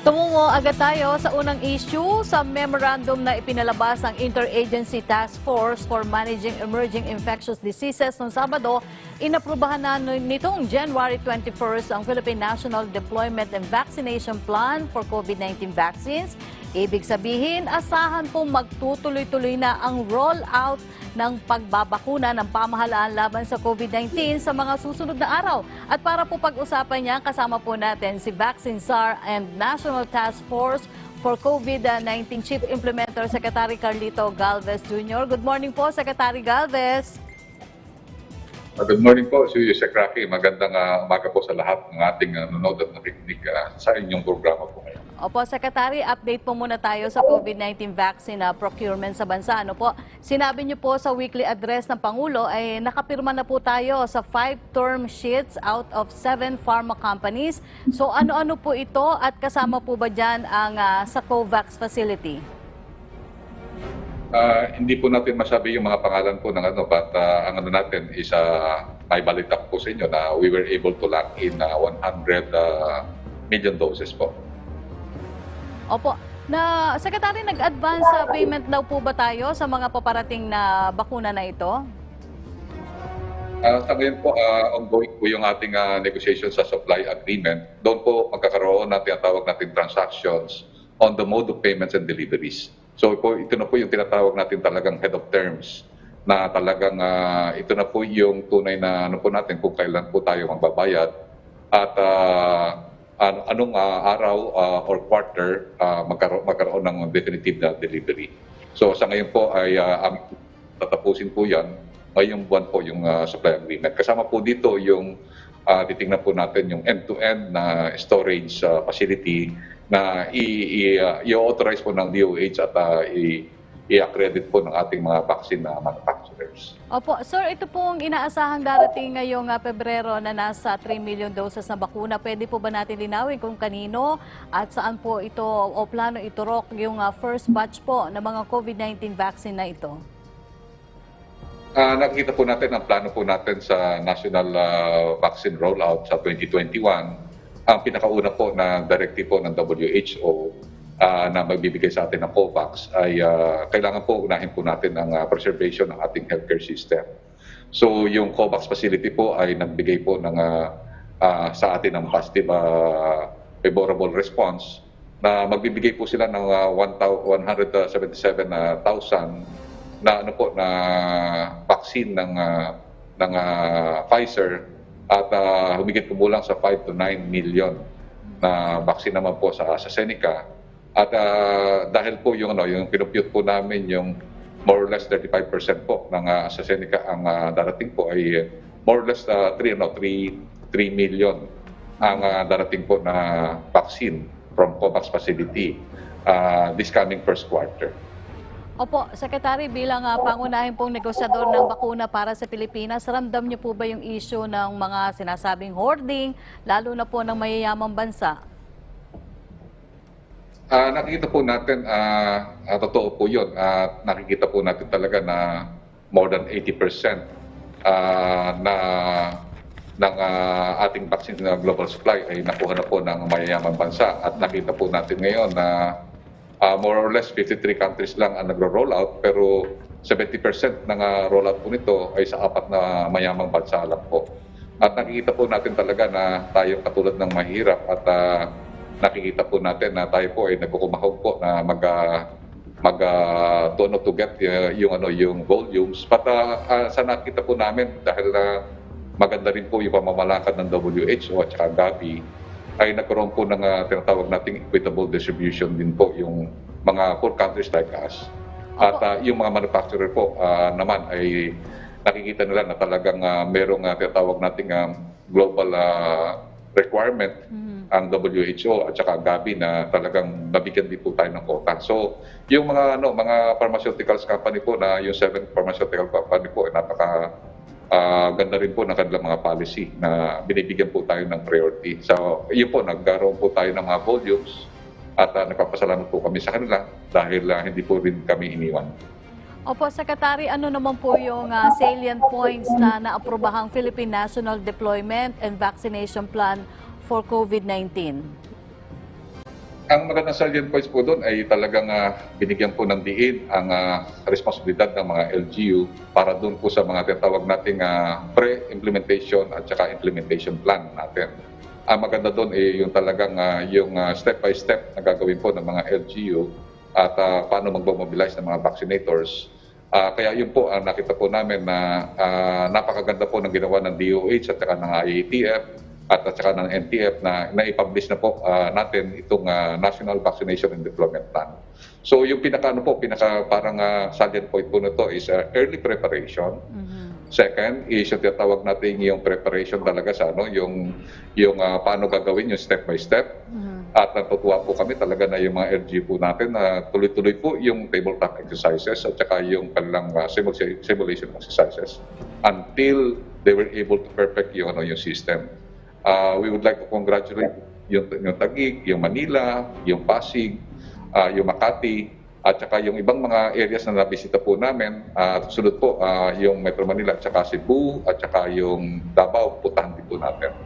Tumungo agad tayo sa unang issue sa memorandum na ipinalabas ng Interagency Task Force for Managing Emerging Infectious Diseases noong Sabado. Inaprubahan na nitong January 21st ang Philippine National Deployment and Vaccination Plan for COVID-19 vaccines. Ibig sabihin, asahan pong magtutuloy-tuloy na ang rollout ng pagbabakuna ng pamahalaan laban sa COVID-19 sa mga susunod na araw. At para po pag-usapan niya, kasama po natin si Vaccine Czar and National Task Force for COVID-19 Chief Implementer Secretary Carlito Galvez Jr. Good morning po, Secretary Galvez. Good morning po, Secretary. Magandang umaga po sa lahat ng ating nanonood at nakikinig sa inyong programa po ngayon. Opo, Secretary, update po muna tayo sa COVID-19 vaccine procurement sa bansa. Ano po? Sinabi niyo po sa weekly address ng Pangulo ay nakapirma na po tayo sa 5 term sheets out of 7 pharma companies. So ano-ano po ito at kasama po ba dyan ang sa COVAX facility? Hindi po natin masabi yung mga pangalan po ng but ang natin is may balita po sa inyo na we were able to lock in 100 million doses po. Opo. Secretary, nag-advance payment daw po ba tayo sa mga paparating na bakuna na ito? Sa ngayon po, ongoing po yung ating negotiation sa supply agreement. Doon po magkakaroon ng tinatawag natin transactions on the mode of payments and deliveries. So ito na po yung tinatawag natin talagang head of terms na talagang ito na po yung tunay na po natin kung kailan po tayo magbabayad at anong araw or quarter magkaroon ng definitive na delivery. So sa ngayon po ay tatapusin po yan. Ngayong buwan po yung supply agreement. Kasama po dito yung titingnan po natin yung end-to-end na storage facility na i-authorize po ng DOH at i-accredit po ng ating mga vaccine manufacturers. Opo, sir, ito pong inaasahang darating ngayong Pebrero na nasa 3 million doses na bakuna. Pwede po ba natin linawin kung kanino at saan po ito o plano iturok yung first batch po ng mga COVID-19 vaccine na ito? Nakikita po natin ang plano po natin sa National Vaccine Rollout sa 2021. Ang pinakauna po na directive po ng WHO na magbibigay sa atin ng COVAX ay kailangan po unahin po natin ang preservation ng ating healthcare system. So yung COVAX facility po ay nagbigay po ng sa atin ng positive favorable response na magbibigay po sila ng 177,000 na na vaccine ng Pfizer at humigit kumulang sa 5 to 9 million na vaccine naman po sa AstraZeneca. At dahil po yung pinupute po namin yung more or less 35% po ng AstraZeneca ang darating po ay more or less 3 million ang darating po na vaccine from COVAX facility this coming first quarter. Opo, Secretary, bilang pangunahing pong negosyador ng bakuna para sa Pilipinas, ramdam niyo po ba yung issue ng mga sinasabing hoarding, lalo na po ng mayayamang bansa? Nakikita po natin, totoo po yun. Nakikita po natin talaga na more than 80% ng ating vaccine na global supply ay nakuha na po ng mayayamang bansa. At nakita po natin ngayon na more or less 53 countries lang ang nagro-roll out, pero 70% ng rollout po nito ay sa 4 na mayamang bansa lang po. At nakikita po natin talaga na tayo katulad ng mahirap at nakikita po natin na tayo po ay nagkukumahog po na to get yung volumes. But sa nakita po namin dahil maganda rin po yung pamamalakad ng WHO at saka Gavi, ay nagkaroon po ng tinatawag nating equitable distribution din po yung mga poor countries like us. At yung mga manufacturer po naman ay nakikita nila na talagang merong tinatawag nating global requirement ang WHO at saka Gavi na talagang nabigyan din po tayo ng quota. So yung mga pharmaceuticals company po na yung 7 pharmaceutical company po ay ganda rin po ng kanilang mga policy na binibigyan po tayo ng priority. So, yun po, nagkaroon po tayo ng mga volumes at nagpapasalamat po kami sa kanila dahil hindi po rin kami iniwan. Opo, Secretary, ano naman po yung salient points na naaprobahang Philippine National Deployment and Vaccination Plan for COVID-19? Ang magandang salient points po doon ay talagang binigyan po ng diin ang responsibilidad ng mga LGU para doon po sa mga tinatawag nating pre-implementation at saka implementation plan natin. Ang maganda doon ay yung talagang yung step by step na gagawin po ng mga LGU at paano magmobilize ng mga vaccinators. Kaya yun po ang nakita po namin na napakaganda po ng ginawa ng DOH at saka ng IATF at saka ng NTF na naipublish na po natin itong National Vaccination and Deployment Plan. So yung pinaka parang salient point po nito is early preparation. Second is yung tinatawag natin yung preparation talaga sa yung paano gagawin yung step by step. At natutuwa po kami talaga na yung mga LG po natin na tuloy-tuloy po yung tabletop exercises at saka yung kanilang simulation exercises until they were able to perfect yung system. We would like to congratulate yung Taguig, yung Manila, yung Pasig, yung Makati, at saka yung ibang mga areas na nabisita po namin. Sunod po yung Metro Manila at saka Cebu at saka yung Davao, putahan din po natin.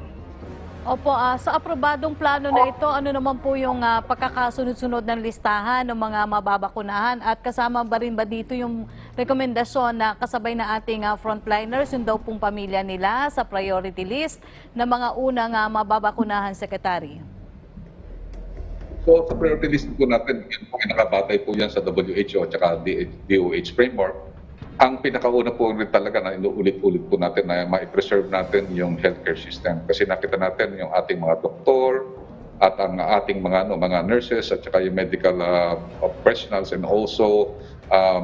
Opo, sa aprobadong plano na ito, ano naman po yung pagkakasunod-sunod ng listahan ng mga mababakunahan at kasama ba rin ba dito yung rekomendasyon na kasabay na ating frontliners, yung daw pong pamilya nila sa priority list ng mga unang mababakunahan, Secretary? So sa priority list po natin, yun po nakabatay po yan sa WHO at saka DOH framework. Ang pinakauna po rin talaga na inuulit-ulit po natin na ma-preserve natin yung healthcare system. Kasi nakita natin yung ating mga doktor at ang ating mga nurses at saka yung medical professionals and also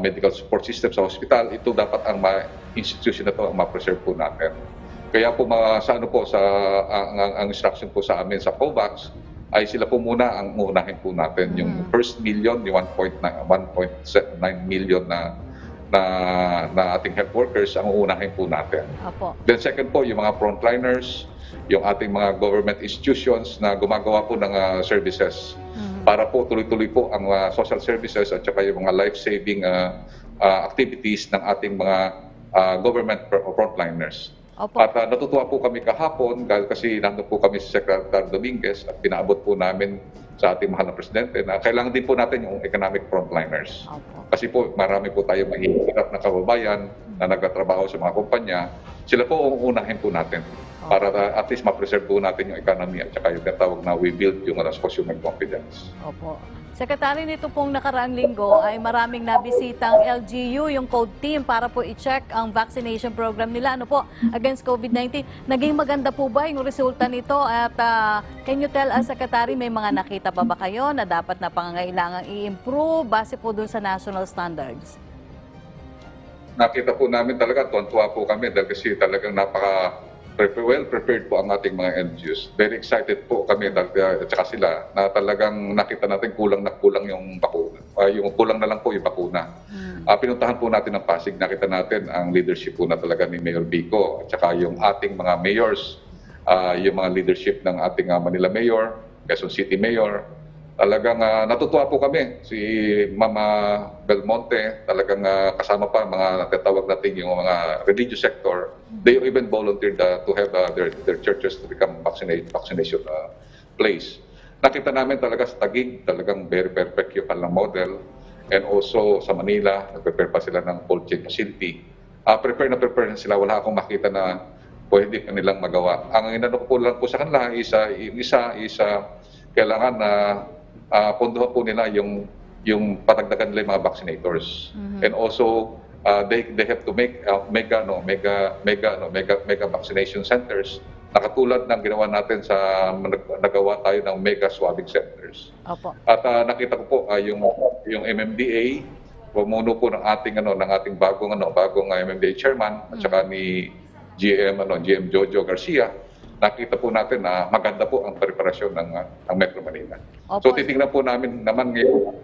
medical support system sa hospital. Ito dapat ang institution na ito ang ma-preserve po natin. Kaya po ang instruction po sa amin sa COVAX ay sila po muna ang uunahin po natin. Yung first million, yung 1.9 million na ating health workers ang uunahin po natin. Opo. Then second po, yung mga frontliners, yung ating mga government institutions na gumagawa po ng services para po tuloy-tuloy po ang social services at saka yung mga life-saving activities ng ating mga government frontliners. Opo. At natutuwa po kami kahapon dahil kasi nandun po kami sa Secretary Dominguez at pinaabot po namin sa ating mahal na presidente na kailangan din po natin yung economic frontliners. Opo. Kasi po marami po tayo mahihirap na kababayan na nagtatrabaho sa mga kumpanya. Sila po ang unahin po natin para at least ma-preserve po natin yung economy at saka yung tinatawag na we build yung consumer confidence. Opo. Secretary, nito pong nakaraang linggo ay maraming nabisitang LGU, yung code team, para po i-check ang vaccination program nila against COVID-19. Naging maganda po ba yung resulta nito? At can you tell us, Secretary, may mga nakita pa ba kayo na dapat na pangangailangang i-improve base po dun sa national standards? Nakita po namin talaga, tuwan-tuwa po kami dahil kasi talagang well prepared po ang ating mga LGUs. Very excited po kami at saka sila na talagang nakita natin kulang yung bakuna. Yung kulang na lang po yung bakuna. Pinuntahan po natin ang Pasig, nakita natin ang leadership po na talaga ni Mayor Vico at saka yung ating mga mayors, yung mga leadership ng ating Manila Mayor, Quezon City Mayor. Talagang natutuwa po kami. Si Mama Belmonte, talagang kasama pa mga tatawag natin yung mga religious sector. They even volunteered to have their churches to become vaccination place. Nakita namin talaga sa Taguig, talagang very perfect yung kanilang model. And also sa Manila, nag-prepare pa sila ng cold chain facility. Prepare na sila. Wala akong makita na pwede kanilang magawa. Ang inano ko lang po sa kanila is kailangan na punduhan po nila yung patagdagan nila yung mga vaccinators. And also they have to make mega vaccination centers na katulad ng ginawa natin sa nagawa tayo ng mega swabbing centers. Opo. At nakita ko po yung MMDA, pumuno po ng ating bagong MMDA chairman at saka ni GM Jojo Garcia. Nakita po natin na maganda po ang preparasyon ng Metro Manila. Opo. So titingnan po namin naman ngayon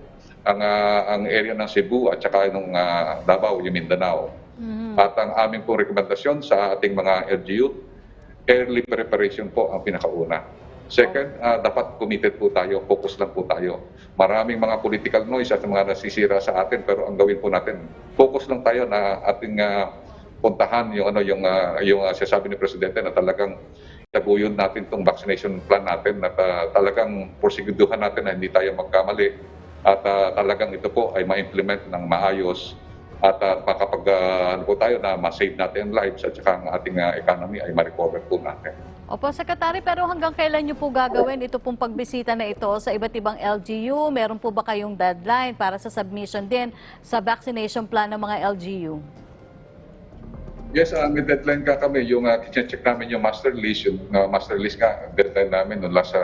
ang area ng Cebu at saka ng Davao, yung Mindanao. At ang aming po rekomendasyon sa ating mga LGU, early preparation po ang pinakauna. Second, dapat committed po tayo, focus lang po tayo. Maraming mga political noise at mga nasisira sa atin, pero ang gawin po natin, focus lang tayo na ating puntahan yung sinasabi ni Presidente na talagang taguyod natin itong vaccination plan natin at talagang porsigduhan natin na hindi tayo magkamali at talagang ito po ay ma-implement ng maayos at makapag ano po tayo na ma-save natin ang lives at saka ang ating economy ay ma-recover po natin. Opo, Secretary, pero hanggang kailan niyo po gagawin ito pong pagbisita na ito sa iba't ibang LGU? Meron po ba kayong deadline para sa submission din sa vaccination plan ng mga LGU? Yes, may deadline ka kami. Yung check namin yung master list. Yung master list nga, deadline namin noong last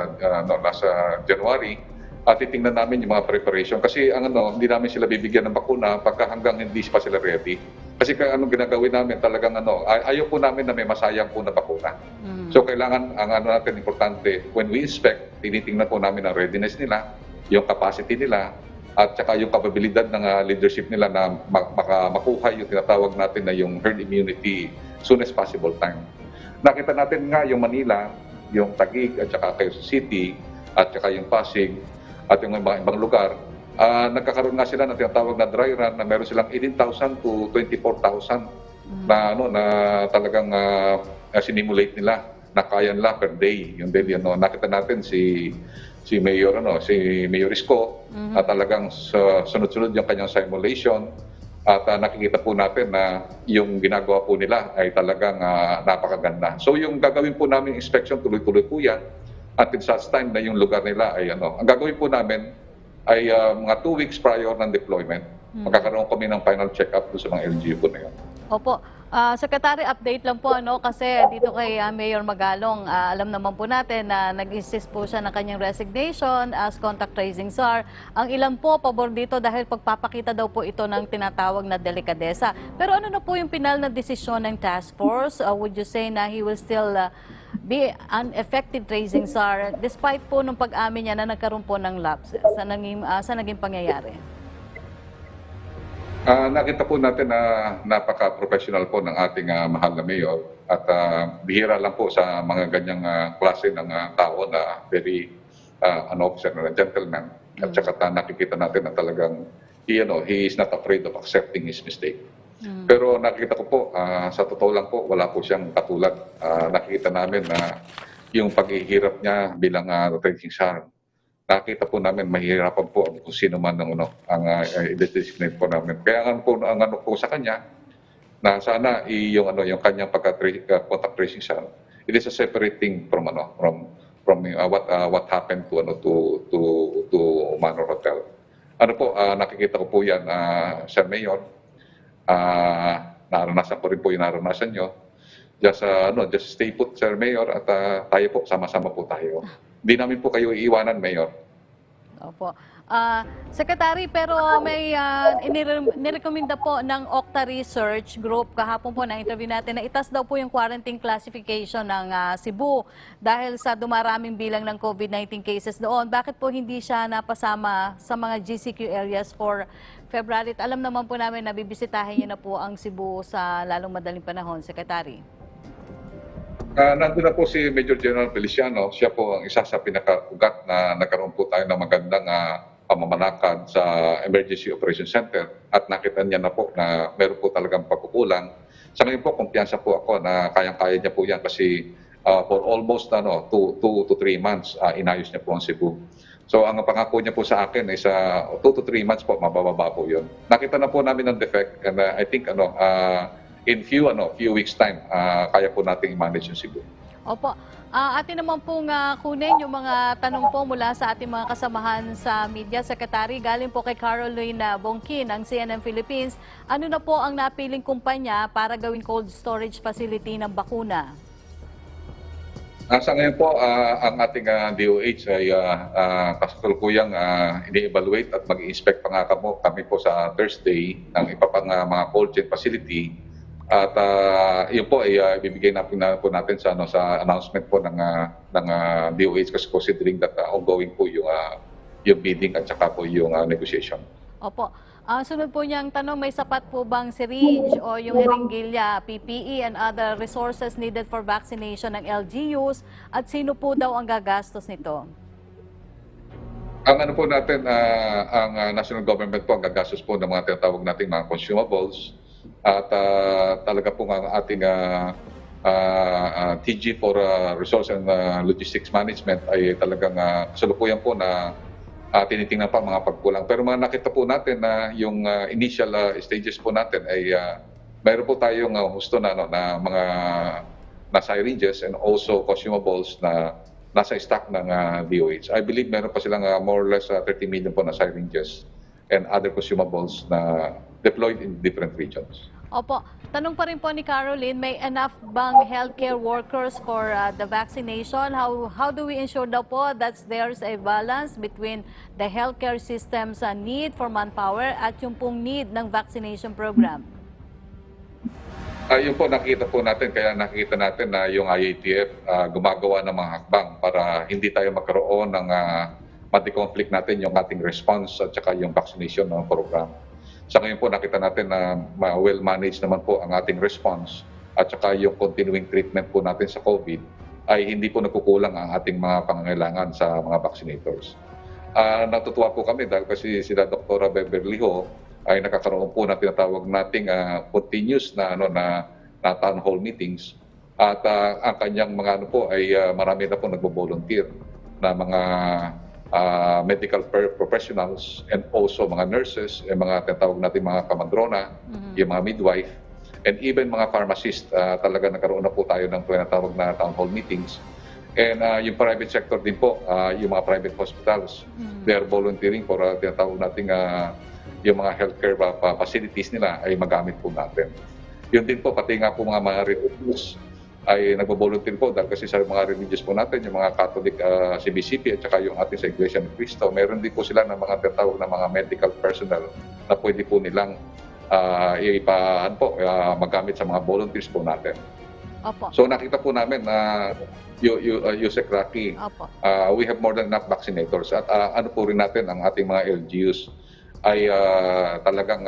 January. At titingnan namin yung mga preparation. Kasi hindi namin sila bibigyan ng bakuna pagka hanggang hindi pa sila ready. Kasi anong ginagawin namin talagang ayaw po namin na may masayang po na bakuna. So kailangan, ang natin importante, when we inspect, tinitingnan po namin ang readiness nila, yung capacity nila, at saka yung kapabilidad ng leadership nila na makuha yung tinatawag natin na yung herd immunity soon as possible time. Nakita natin nga yung Manila, yung Taguig at saka Quezon City at saka yung Pasig at yung mga ibang lugar, nagkakaroon nga sila ng tinatawag na dry run na meron silang 18,000 to 24,000 na na talagang sinimulate nila na kaya nila per day. Yung daily nakita natin si Mayor Isko at talagang sunod-sunod yung kanyang simulation at nakikita po natin na yung ginagawa po nila ay talagang napakaganda. So yung gagawin po namin inspection tuloy-tuloy po yan at in such time na yung lugar nila ay ang gagawin po namin ay mga 2 weeks prior ng deployment. Magkakaroon kami ng final check-up sa mga LGU po na yun. Opo. Secretary, update lang po kasi dito kay Mayor Magalong, alam naman po natin na nag-insist po siya ng kanyang resignation as contact tracing czar. Ang ilan po pabor dito dahil pagpapakita daw po ito ng tinatawag na delikadesa. Pero ano na po yung pinal na desisyon ng task force? Would you say na he will still be an effective tracing czar despite po nung pag-amin niya na nagkaroon po ng lapses sa naging pangyayari? Nakita po natin na napaka-professional po ng ating mahal na mayor at bihira lang po sa mga ganyang klase ng tao na very an officer na gentleman. At saka nakikita natin na talagang he is not afraid of accepting his mistake. Pero nakikita ko po, sa totoo lang po, wala po siyang katulad. Nakikita namin na yung paghihirap niya bilang tracing czar. Nakita po namin mahihirapan po kung sino man ang i-designate po namin. Kaya ang po sa kanya na sana yung kanyang contact tracing siya, it is a separate thing from what happened to Manor Hotel. Nakikita ko po yan, Sir Mayor. Naranasan ko rin po yung naranasan nyo. Just stay put, Sir Mayor, at tayo po, sama-sama po tayo. Hindi namin po kayo iiwanan, Mayor. Opo. Secretary, pero may nirekomenda po ng Okta Research Group kahapon po na interview natin na itas daw po yung quarantine classification ng Cebu dahil sa dumaraming bilang ng COVID-19 cases doon. Bakit po hindi siya napasama sa mga GCQ areas for February? Alam naman po namin na bibisitahin niyo na po ang Cebu sa lalong madaling panahon, Secretary. Nandun na po si Major General Feliciano. Siya po ang isa sa pinaka-ugat na nagkaroon po tayo ng magandang pamamalakad sa Emergency Operations Center at nakita niya na po na meron po talagang pagkukulang. Sa ngayon po, kumpiyansa po ako na kayang-kaya niya po yan kasi for almost 2 to 3 months inayos niya po ang Cebu. So ang pangako niya po sa akin ay sa 2 to 3 months po, mabababa po yun. Nakita na po namin ang defect and I think in few weeks time, kaya po nating i-manage yung Cebu. Opo. Atin naman pong kunin yung mga tanong po mula sa ating mga kasamahan sa media, Secretary. Galing po kay Caroline Bongkin ng CNN Philippines. Ano na po ang napiling kumpanya para gawing cold storage facility ng bakuna? Sa ngayon po, ang ating DOH ay kasalukuyang ini-evaluate at mag-inspect pa nga kami po sa Thursday ng iba pang mga cold chain facility. At yun po ay ibibigay na po natin sa announcement po ng DOH kasi considering that ongoing po yung bidding at saka po yung negotiation. Opo. Sunod po niyang tanong, may sapat po bang syringe o yung eringgilya, PPE and other resources needed for vaccination ng LGUs at sino po daw ang gagastos nito? Ang po natin, ang national government po ang gagastos po ng mga tinatawag nating mga consumables. At talaga po ang ating TG for Resource and Logistics Management ay talagang kasalukuyan po na tinitingnan pa mga pagkulang. Pero mga nakita po natin na yung initial stages po natin ay mayroon po tayong husto na, na mga na syringes and also consumables na nasa stock ng DOH. I believe meron pa silang more or less 30 million po na syringes and other consumables na deployed in different regions. Opo. Tanong pa rin po ni Caroline, may enough bang healthcare workers for the vaccination? How do we ensure daw po that there's a balance between the healthcare system's need for manpower at yung pong need ng vaccination program? Yun po nakita po natin, kaya nakita natin na yung IATF gumagawa ng mga hakbang para hindi tayo magkaroon ng mati-conflict natin yung ating response at saka yung vaccination ng program. Sa ngayon po nakita natin na well-managed naman po ang ating response at saka yung continuing treatment po natin sa COVID ay hindi po nagkukulang ang ating mga pangangailangan sa mga vaccinators. Natutuwa po kami dahil kasi sila Dr. Beverly Ho ay nakakaroon po ng tinatawag nating continuous na town hall meetings at ang kanyang mga ay marami na po nagbo-volunteer na mga medical professionals and also mga nurses, mga tinatawag natin mga kamadrona, yung mga midwife, and even mga pharmacist. Talaga nagkaroon na po tayo ng tinatawag na town hall meetings. And yung private sector din po, yung mga private hospitals, they are volunteering for tinatawag natin yung mga healthcare facilities nila ay magamit po natin. Yun din po, pati nga po mga religious ay nagbo-volunteer po dahil kasi sa mga religious po natin, yung mga Catholic CBCP at saka yung ating sa Iglesia ni Cristo, meron din po sila ng mga tinatawag na mga medical personnel na pwede po nilang magamit sa mga volunteers po natin. Opo. So nakita po namin na Yusek Rocky, we have more than enough vaccinators at ano po rin natin ang ating mga LGUs ay talagang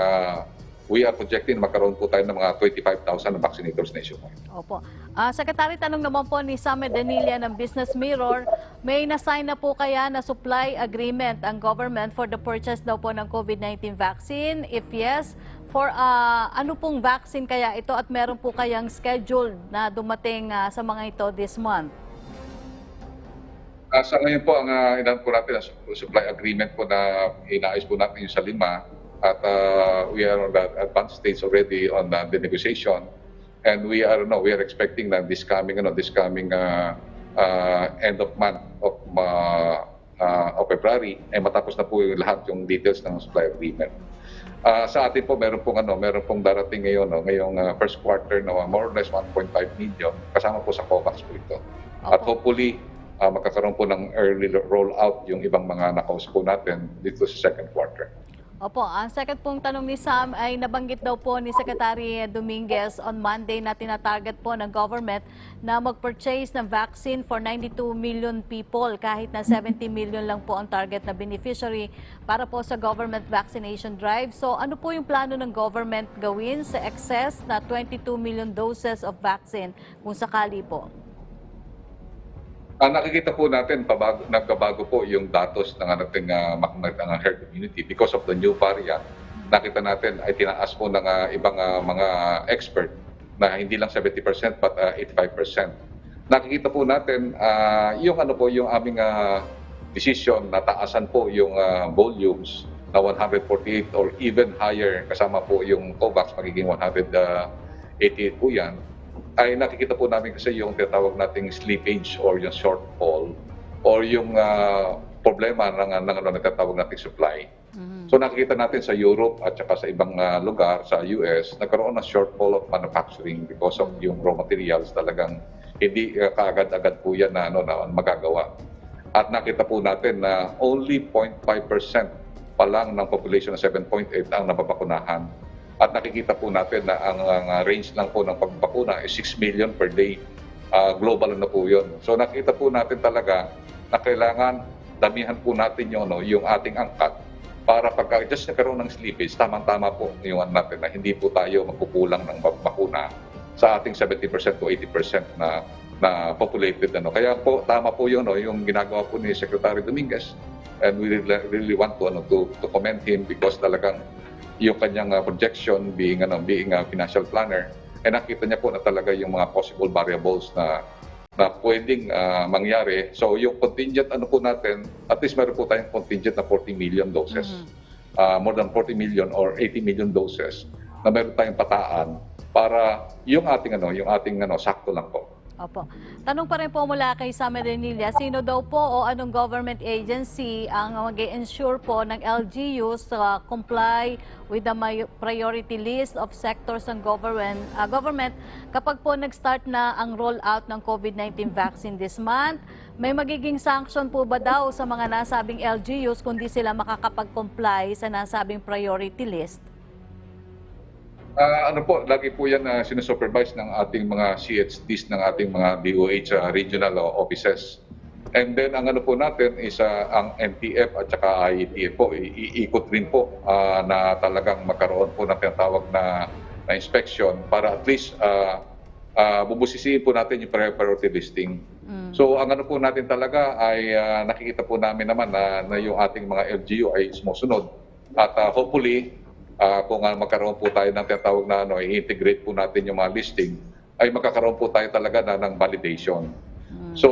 we are projecting magkaroon po tayo ng mga 25,000 vaccinators nationwide. Opo. Secretary, tanong naman po ni Sam Medanilla ng Business Mirror, may na-sign na po kaya na supply agreement ang government for the purchase daw po ng COVID-19 vaccine? If yes, for ano pong vaccine kaya ito at meron po kayang scheduled na dumating sa mga ito this month? Sa ngayon po, ang ilan po natin ang supply agreement po na inaayos po natin yung sa 5 at we are on the advanced stage already on the negotiation, and we are expecting that this coming end of month of February ay matapos na po yung lahat yung details ng supply agreement. Sa atin po meron pong darating ngayong first quarter na more or less 1.5 million kasama po sa COVAX po ito. At hopefully magkakaroon po ng early rollout yung ibang mga nakaus po natin dito sa second quarter. Opo, ang second pong tanong ni Sam ay nabanggit daw po ni Secretary Dominguez on Monday na tinatarget po ng government na mag-purchase ng vaccine for 92 million people kahit na 70 million lang po ang target na beneficiary para po sa government vaccination drive. So ano po yung plano ng government gawin sa excess na 22 million doses of vaccine kung sakali po? Nakikita po natin, nagkabago po yung datos ng ating herd immunity because of the new variant. Nakita natin ay tinaas po ng ibang mga expert na hindi lang 70% but 85%. Nakikita po natin yung yung aming decision na taasan po yung volumes na 148 or even higher kasama po yung COVAX magiging 188 po yan. Ay nakikita po namin kasi yung tinatawag nating slippage or yung shortfall or yung problema ng tinatawag nating supply. So nakikita natin sa Europe at saka sa ibang lugar sa US, nagkaroon ng shortfall of manufacturing because of yung raw materials talagang hindi kaagad-agad po yan na magagawa. At nakita po natin na only 0.5% pa lang ng population na 7.8 ang nababakunahan. At nakikita po natin na ang range lang po ng pagbakuna is 6 million per day. Global na po yun. So nakita po natin talaga na kailangan damihan po natin yung ating angkat para pagka just nagkaroon ng slippage, tamang-tama po yung natin na hindi po tayo magkukulang ng bakuna sa ating 70% to 80% na populated. Kaya po tama po yun, yung ginagawa po ni Secretary Dominguez, and we really want to commend him because talagang yung kanyang projection being a financial planner nakita niya po na talaga yung mga possible variables na pwedeng mangyari. So yung contingent ano po natin, at least meron po tayong contingent na 40 million doses. More than 40 million or 80 million doses na meron tayong pataan para yung ating sakto lang po. Opo. Tanong pa rin po mula kay Sam Renilla, sino daw po o anong government agency ang mag-ensure po ng LGUs to comply with the priority list of sectors ng government kapag po nag-start na ang rollout ng COVID-19 vaccine this month? May magiging sanction po ba daw sa mga nasabing LGUs kung di sila makakapag-comply sa nasabing priority list? Lagi po yan na sinusupervise ng ating mga CHDs ng ating mga DOH regional offices. And then ang po natin is ang NTF at saka IETF po, iikot rin po na talagang magkaroon po ng tinatawag na inspection para at least bubusisiin po natin yung priority listing. So ang po natin talaga ay nakikita po namin naman na yung ating mga LGU ay sumusunod at hopefully kung magkaroon po tayo ng tinatawag na i-integrate po natin yung mga listing, ay magkakaroon po tayo talaga ng validation. So,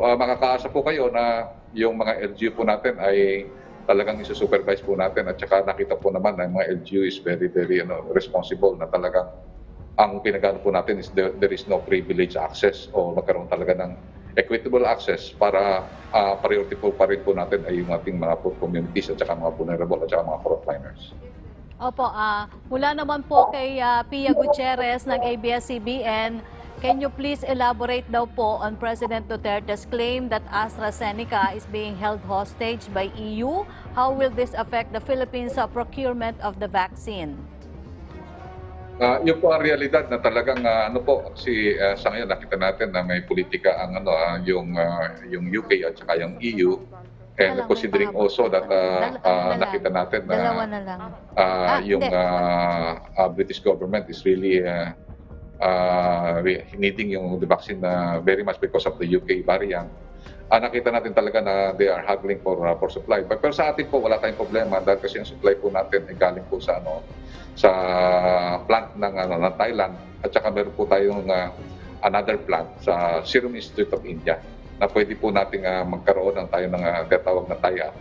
makakaasa po kayo na yung mga LGU po natin ay talagang isusupervise po natin at saka nakita po naman na yung mga LGU is very, very responsible na talagang ang pinagano po natin is there is no privilege access o magkaroon talaga ng equitable access para priority po pa rin po natin ay yung ating mga poor communities at saka mga vulnerable at saka mga frontliners. Opo, mula naman po kay Pia Gutierrez ng ABS-CBN, can you please elaborate daw po on President Duterte's claim that AstraZeneca is being held hostage by EU? How will this affect the Philippines' procurement of the vaccine? Yun po ang realidad na talagang sa ngayon nakita natin na may politika ang yung UK at saka yung EU. And considering also that nakita natin na yung British government is really needing yung the vaccine very much because of the UK variant. Nakita natin talaga na they are haggling for supply. Pero sa atin po wala tayong problema dahil kasi yung supply po natin ay galing po sa plant ng Thailand at saka meron po tayong another plant sa Serum Institute of India na pwede po nating magkaroon ng tayo ng tinatawag na tie-up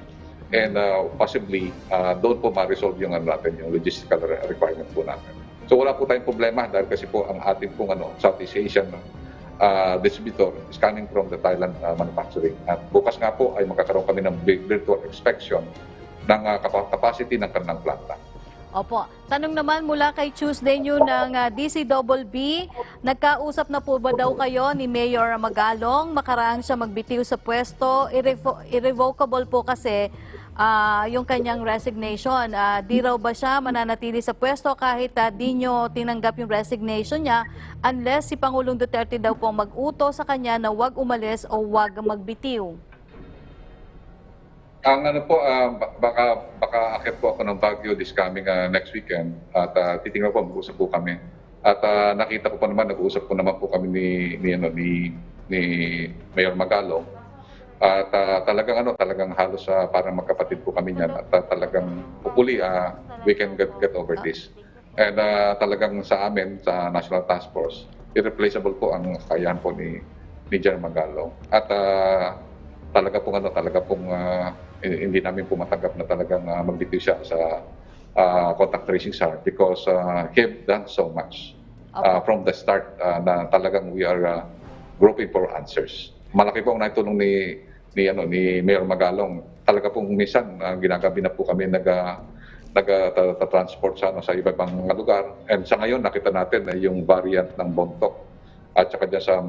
and possibly doon po ma-resolve yung natin, yung logistical requirement po natin. So wala po tayong problema dahil kasi po ang ating pong Southeast Asian distributor is coming from the Thailand manufacturing. At bukas nga po ay magkakaroon kami ng virtual inspection ng capacity ng kanilang planta. Opo. Tanong naman mula kay Tuesday New ng DCBB, nagkausap na po ba daw kayo ni Mayor Magalong makaraang siya magbitiw sa pwesto? Irrevocable po kasi yung kanyang resignation. Di raw ba siya mananatili sa pwesto kahit di nyo tinanggap yung resignation niya unless si Pangulong Duterte daw po mag-utos sa kanya na huwag umalis o huwag magbitiw? Ang baka akit po ako ng Baguio this coming next weekend at titingnan po, mag-usap po kami. At nakita ko pa naman, nag-uusap po naman po kami ni Mayor Magalong. At talagang halos parang magkapatid po kami niyan at talagang hopefully we can get over this. And talagang sa amin, sa National Task Force, irreplaceable po ang kakayahan po ni General Magalong. At talaga pong hindi namin po matanggap na talagang magbitiw siya sa contact tracing SAR because he have done so much from the start na talagang we are groping for answers. Malaki po ang naitulong ni Mayor Magalong. Talaga pong minsan ginagabi na po kami nag-transport sa iba-ibang lugar. And sa ngayon nakita natin na yung variant ng Bontoc at saka dyan sa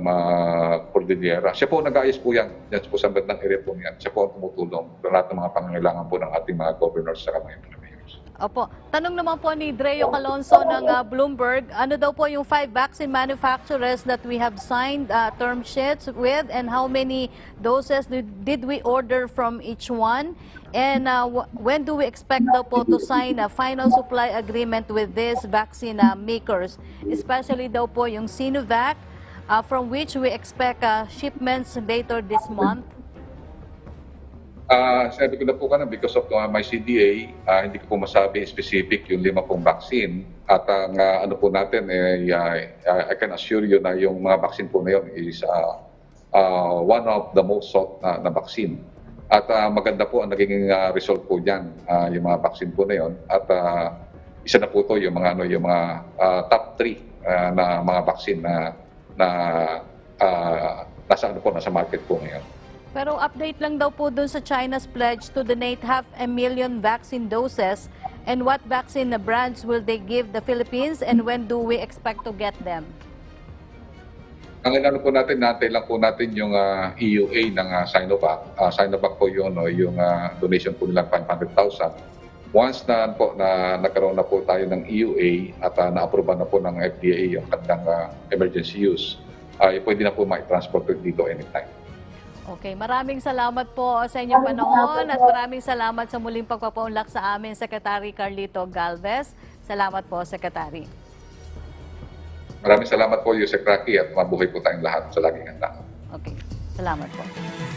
Cordillera. Siya po nag-ayos po yan. Dyan po sa bandang area po niyan. Siya po ang tumutulong sa lahat ng mga pangangailangan po ng ating mga governors sa mga mayors. Opo. Tanong naman po ni Dreo Calonso ng Bloomberg, ano daw po yung 5 vaccine manufacturers that we have signed term sheets with and how many doses did we order from each one? And when do we expect daw po to sign a final supply agreement with these vaccine makers? Especially daw po yung Sinovac, from which we expect shipments later this month? Sabi ko na po because of my CDA, hindi ko po masabi specific yung 5 pong vaccine. At ang ano po natin, I can assure you na yung mga vaccine po na yun is one of the most sought na vaccine. At maganda po ang naging result po dyan, yung mga vaccine po na yun. At isa na po to yung mga, top 3 na mga vaccine na nasa market po ngayon. Pero update lang daw po dun sa China's pledge to donate 500,000 vaccine doses. And what vaccine brands will they give the Philippines and when do we expect to get them? Ang inano po natin, natin lang po natin yung EUA ng Sinovac. Sinovac po yun, yung donation po nilang 500,000. Once na po na nagkaroon na po tayo ng EUA at na-aproba na po ng FDA yung kanilang emergency use, pwede na po ma-transport dito anytime. Okay, maraming salamat po sa inyong panahon at maraming salamat sa muling pagpapaunlak sa amin, Secretary Carlito Galvez. Salamat po, Secretary. Maraming salamat po, Yusek Rocky, at mabuhay po tayong lahat sa laging handa. Okay, salamat po.